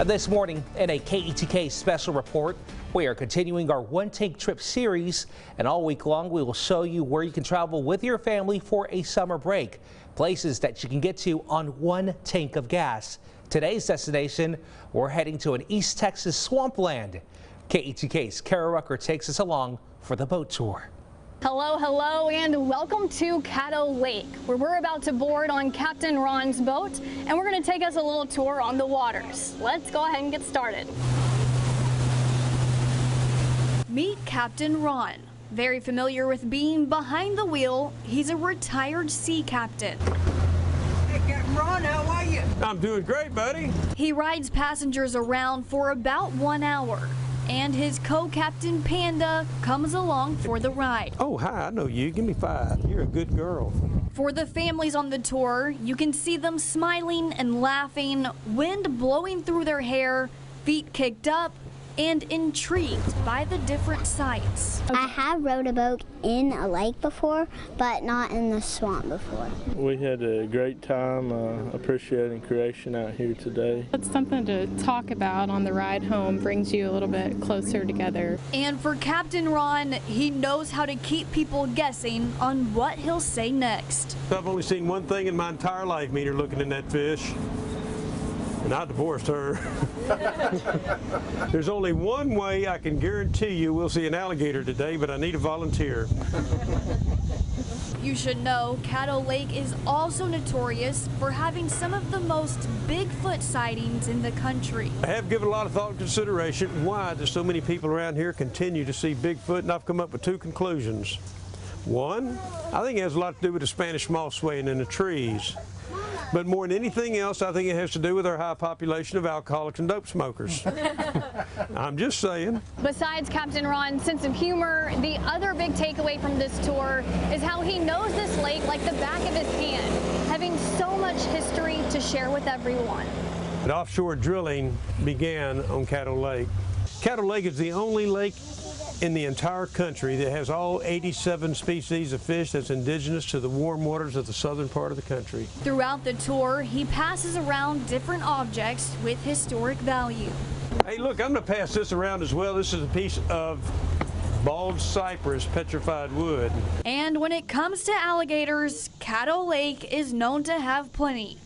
This morning in a KETK special report, we are continuing our one tank trip series, and all week long we will show you where you can travel with your family for a summer break. Places that you can get to on one tank of gas. Today's destination, we're heading to an East Texas swampland. KETK's Kara Rucker takes us along for the boat tour. Hello, and welcome to Caddo Lake, where we're about to board on Captain Ron's boat, and we're going to take us a little tour on the waters. Let's go ahead and get started. Meet Captain Ron. Very familiar with being behind the wheel, he's a retired sea captain. Hey, Captain Ron, how are you? I'm doing great, buddy. He rides passengers around for about 1 hour. And his co-captain Panda comes along for the ride. Oh, hi, I know you. Give me 5. You're a good girl. For the families on the tour, you can see them smiling and laughing, wind blowing through their hair, feet kicked up, and intrigued by the different sights. I have rowed a boat in a lake before, but not in the swamp before. We had a great time appreciating creation out here today. It's something to talk about on the ride home, brings you a little bit closer together. And for Captain Ron, he knows how to keep people guessing on what he'll say next. I've only seen one thing in my entire life, Meter, looking in that fish. And I divorced her. There's only one way I can guarantee you we'll see an alligator today, but I need a volunteer. You should know Caddo Lake is also notorious for having some of the most Bigfoot sightings in the country. I have given a lot of thought and consideration why do so many people around here continue to see Bigfoot, and I've come up with 2 conclusions. One, I think it has a lot to do with the Spanish moss swaying in the trees. But more than anything else, I think it has to do with our high population of alcoholics and dope smokers. I'm just saying. Besides Captain Ron's sense of humor, the other big takeaway from this tour is how he knows this lake like the back of his hand, having so much history to share with everyone. But offshore drilling began on Caddo Lake. Caddo Lake is the only lake in the entire country that has all 87 species of fish that's indigenous to the warm waters of the southern part of the country. Throughout the tour, he passes around different objects with historic value. Hey, look, I'm going to pass this around as well. This is a piece of bald cypress petrified wood. And when it comes to alligators, Caddo Lake is known to have plenty.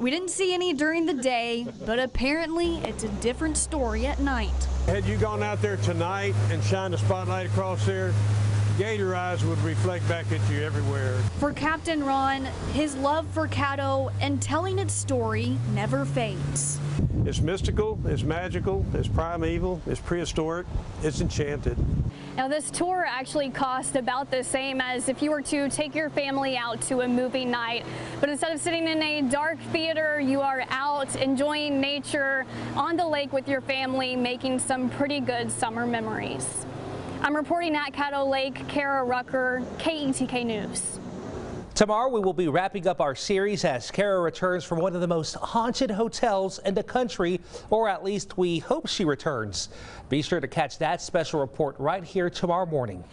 We didn't see any during the day, but apparently it's a different story at night. Had you gone out there tonight and shined a spotlight across there, gator eyes would reflect back at you everywhere. For Captain Ron, his love for Caddo and telling its story never fades. It's mystical, it's magical, it's primeval, it's prehistoric, it's enchanted. Now this tour actually cost about the same as if you were to take your family out to a movie night. But instead of sitting in a dark theater, you are out enjoying nature on the lake with your family, making some pretty good summer memories. I'm reporting at Caddo Lake, Kara Rucker, KETK News. Tomorrow we will be wrapping up our series as Kara returns from one of the most haunted hotels in the country, or at least we hope she returns. Be sure to catch that special report right here tomorrow morning.